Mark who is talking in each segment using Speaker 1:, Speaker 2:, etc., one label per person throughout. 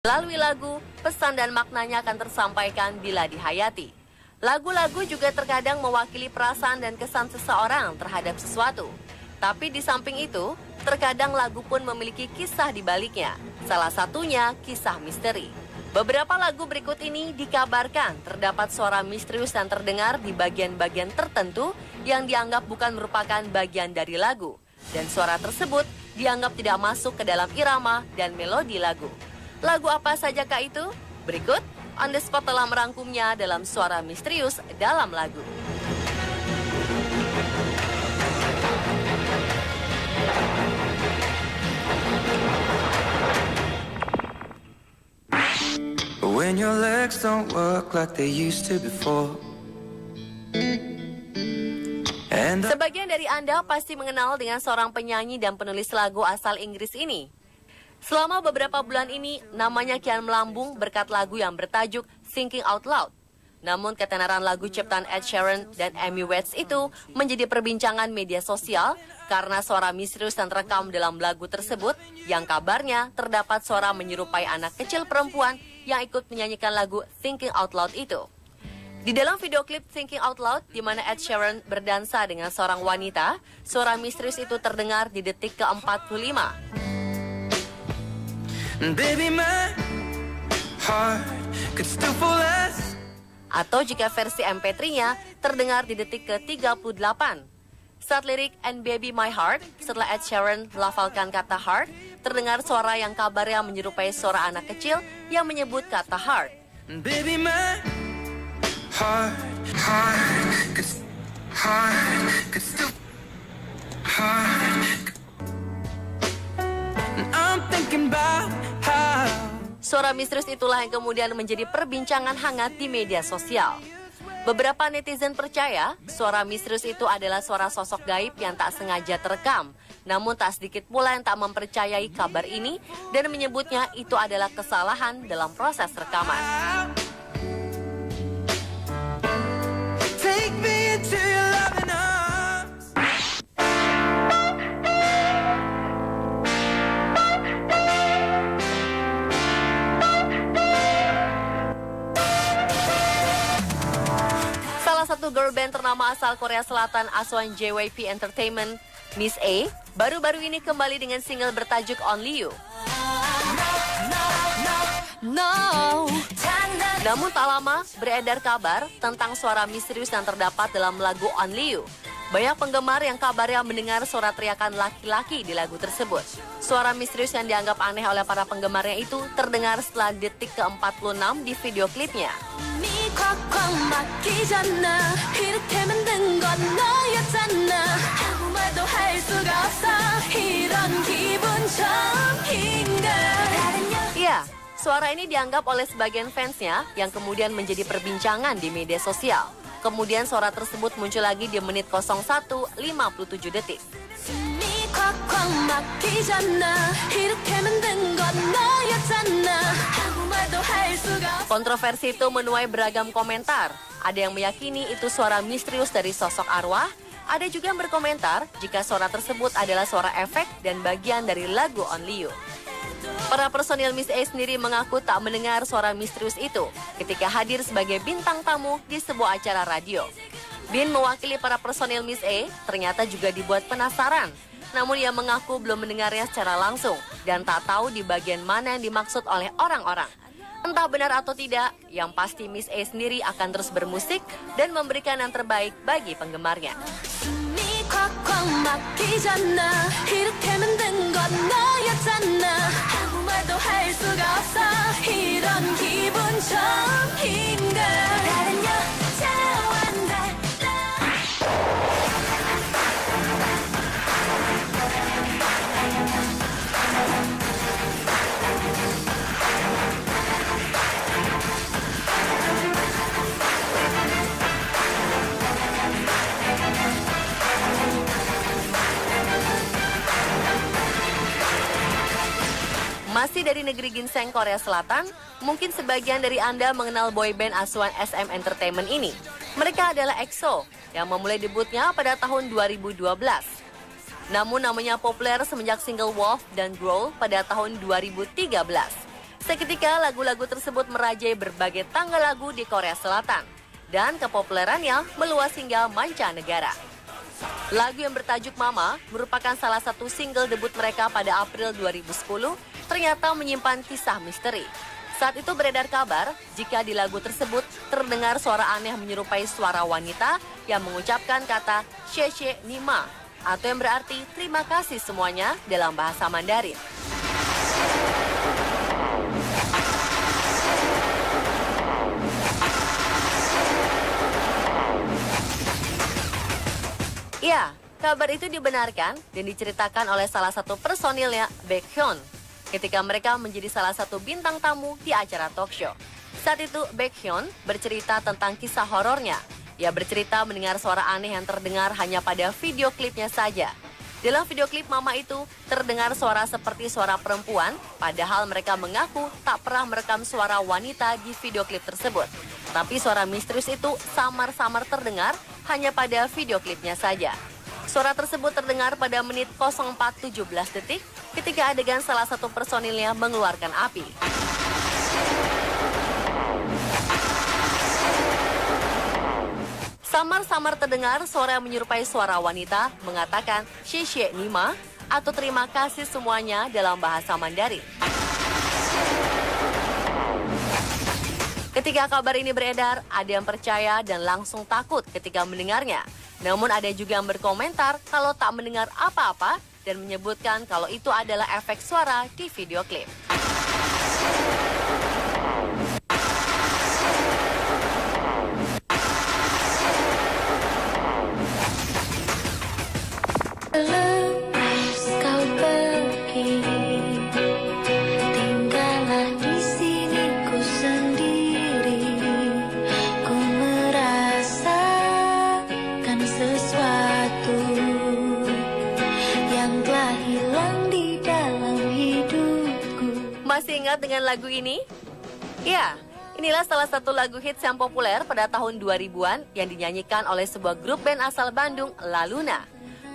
Speaker 1: Melalui lagu, pesan dan maknanya akan tersampaikan bila dihayati. Lagu-lagu juga terkadang mewakili perasaan dan kesan seseorang terhadap sesuatu. Tapi di samping itu, terkadang lagu pun memiliki kisah di baliknya. Salah satunya kisah misteri. Beberapa lagu berikut ini dikabarkan terdapat suara misterius dan terdengar di bagian-bagian tertentu yang dianggap bukan merupakan bagian dari lagu. Dan suara tersebut dianggap tidak masuk ke dalam irama dan melodi lagu. Lagu apa sajakah itu? Berikut, On The Spot telah merangkumnya dalam suara misterius dalam lagu.
Speaker 2: When your legs don't work like they used to before.
Speaker 1: Sebagian dari Anda pasti mengenal dengan seorang penyanyi dan penulis lagu asal Inggris ini. Selama beberapa bulan ini, namanya kian melambung berkat lagu yang bertajuk Thinking Out Loud. Namun ketenaran lagu ciptaan Ed Sheeran dan Amy Winehouse itu menjadi perbincangan media sosial karena suara misterius yang terekam dalam lagu tersebut yang kabarnya terdapat suara menyerupai anak kecil perempuan yang ikut menyanyikan lagu Thinking Out Loud itu. Di dalam video klip Thinking Out Loud, di mana Ed Sheeran berdansa dengan seorang wanita, suara misterius itu terdengar di detik ke-45.
Speaker 2: Baby, my heart could still fall as...
Speaker 1: Atau jika versi MP3-nya terdengar di detik ke-38. Saat lirik And Baby My Heart, setelah Ed Sheeran melafalkan kata heart, terdengar suara yang kabarnya menyerupai suara anak kecil yang menyebut kata heart.
Speaker 2: Baby, my heart could still I'm thinking about how.
Speaker 1: Suara misterius itulah yang kemudian menjadi perbincangan hangat di media sosial. Beberapa netizen percaya suara misterius itu adalah suara sosok gaib yang tak sengaja terekam. Namun tak sedikit pula yang tak mempercayai kabar ini dan menyebutnya itu adalah kesalahan dalam proses rekaman.
Speaker 2: Take me into your loving arms.
Speaker 1: Salah satu girl band ternama asal Korea Selatan asuhan JYP Entertainment, Miss A, baru-baru ini kembali dengan single bertajuk Only You. Namun tak lama beredar kabar tentang suara misterius yang terdapat dalam lagu Only You. Banyak penggemar yang kabarnya mendengar suara teriakan laki-laki di lagu tersebut. Suara misterius yang dianggap aneh oleh para penggemarnya itu terdengar setelah detik ke-46 di video klipnya. Ya, suara ini dianggap oleh sebagian fansnya yang kemudian menjadi perbincangan di media sosial. Kemudian suara tersebut muncul lagi di menit 01.57 detik. Kontroversi itu menuai beragam komentar. Ada yang meyakini itu suara misterius dari sosok arwah. Ada juga yang berkomentar jika suara tersebut adalah suara efek dan bagian dari lagu Only You. Para personil Miss A sendiri mengaku tak mendengar suara misterius itu ketika hadir sebagai bintang tamu di sebuah acara radio. Bin mewakili para personil Miss A ternyata juga dibuat penasaran. Namun ia mengaku belum mendengarnya secara langsung dan tak tahu di bagian mana yang dimaksud oleh orang-orang. Entah benar atau tidak, yang pasti Miss A sendiri akan terus bermusik dan memberikan yang terbaik bagi penggemarnya. Masih dari negeri ginseng Korea Selatan, mungkin sebagian dari Anda mengenal boyband asuhan SM Entertainment ini. Mereka adalah EXO yang memulai debutnya pada tahun 2012. Namun namanya populer semenjak single Wolf dan Growl pada tahun 2013. Seketika lagu-lagu tersebut merajai berbagai tangga lagu di Korea Selatan dan kepopulerannya meluas hingga mancanegara. Lagu yang bertajuk Mama merupakan salah satu single debut mereka pada April 2010, ternyata menyimpan kisah misteri. Saat itu beredar kabar jika di lagu tersebut terdengar suara aneh menyerupai suara wanita yang mengucapkan kata "Xie Nima" atau yang berarti terima kasih semuanya dalam bahasa Mandarin. Ya, kabar itu dibenarkan dan diceritakan oleh salah satu personilnya, Baekhyun, ketika mereka menjadi salah satu bintang tamu di acara talk show. Saat itu, Baekhyun bercerita tentang kisah horornya. Ia bercerita mendengar suara aneh yang terdengar hanya pada video klipnya saja. Dalam video klip Mama itu, terdengar suara seperti suara perempuan, padahal mereka mengaku tak pernah merekam suara wanita di video klip tersebut. Tapi suara misterius itu samar-samar terdengar hanya pada video klipnya saja. Suara tersebut terdengar pada menit 04.17 detik ketika adegan salah satu personilnya mengeluarkan api. Samar-samar terdengar suara yang menyerupai suara wanita mengatakan "Xie Nima" atau terima kasih semuanya dalam bahasa Mandarin. Ketika kabar ini beredar, ada yang percaya dan langsung takut ketika mendengarnya. Namun ada juga yang berkomentar kalau tak mendengar apa-apa dan menyebutkan kalau itu adalah efek suara di video klip.
Speaker 3: Lepas kau pergi, tinggallah di sini ku sendiri. Ku merasakan sesuatu yang telah hilang di dalam hidupku.
Speaker 1: Masih ingat dengan lagu ini? Ya, inilah salah satu lagu hits yang populer pada tahun 2000-an yang dinyanyikan oleh sebuah grup band asal Bandung, La Luna.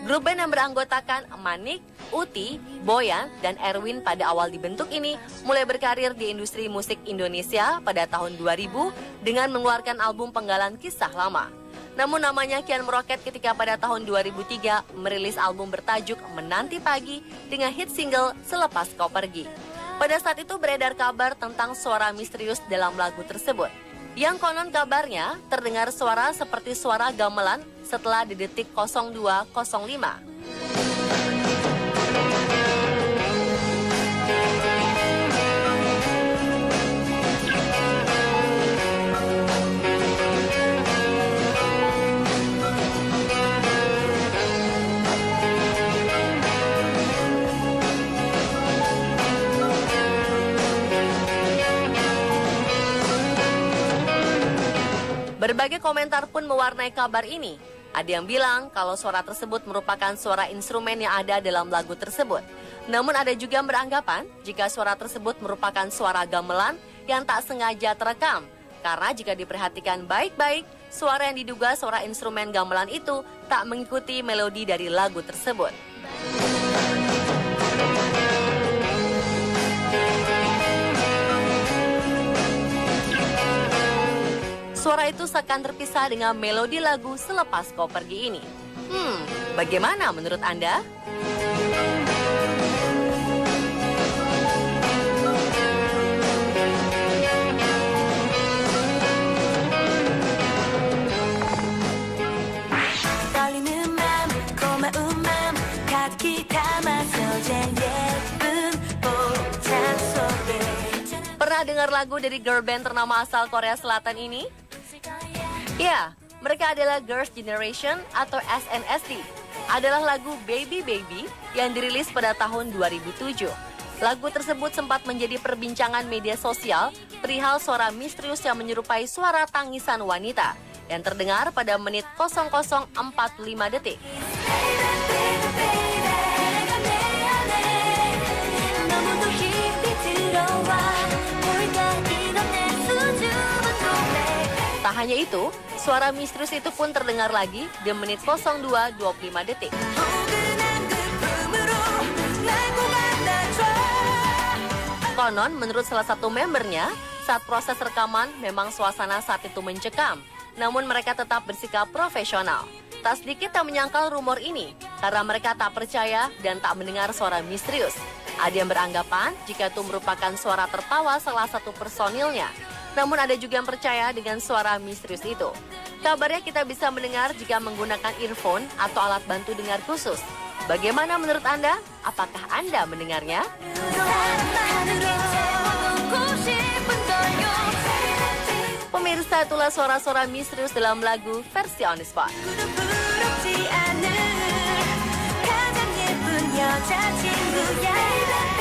Speaker 1: Grup band yang beranggotakan Manik, Uti, Boyan, dan Erwin pada awal dibentuk ini mulai berkarir di industri musik Indonesia pada tahun 2000 dengan mengeluarkan album penggalan kisah lama. Namun namanya kian meroket ketika pada tahun 2003 merilis album bertajuk Menanti Pagi dengan hit single Selepas Kau Pergi. Pada saat itu beredar kabar tentang suara misterius dalam lagu tersebut. Yang konon kabarnya terdengar suara seperti suara gamelan setelah di detik 02.05. Berbagai komentar pun mewarnai kabar ini. Ada yang bilang kalau suara tersebut merupakan suara instrumen yang ada dalam lagu tersebut. Namun ada juga yang beranggapan jika suara tersebut merupakan suara gamelan yang tak sengaja terekam. Karena jika diperhatikan baik-baik, suara yang diduga suara instrumen gamelan itu tak mengikuti melodi dari lagu tersebut. Suara itu seakan terpisah dengan melodi lagu Selepas Kau Pergi ini. Bagaimana menurut Anda? Pernah dengar lagu dari girl band ternama asal Korea Selatan ini? Ya, mereka adalah Girls' Generation atau SNSD. Adalah lagu Baby Baby yang dirilis pada tahun 2007. Lagu tersebut sempat menjadi perbincangan media sosial perihal suara misterius yang menyerupai suara tangisan wanita yang terdengar pada menit 00.45 detik. Tak hanya itu, suara misterius itu pun terdengar lagi di menit 02.25 detik. Konon, menurut salah satu membernya, saat proses rekaman memang suasana saat itu mencekam. Namun mereka tetap bersikap profesional. Tak sedikit tak menyangkal rumor ini, karena mereka tak percaya dan tak mendengar suara misterius. Ada yang beranggapan jika itu merupakan suara tertawa salah satu personilnya. Namun ada juga yang percaya dengan suara misterius itu. Kabarnya kita bisa mendengar jika menggunakan earphone atau alat bantu dengar khusus. Bagaimana menurut Anda? Apakah Anda mendengarnya? Pemirsa, itulah suara-suara misterius dalam lagu versi On The Spot.
Speaker 3: 부럽지 않은 가장 예쁜 여자친구야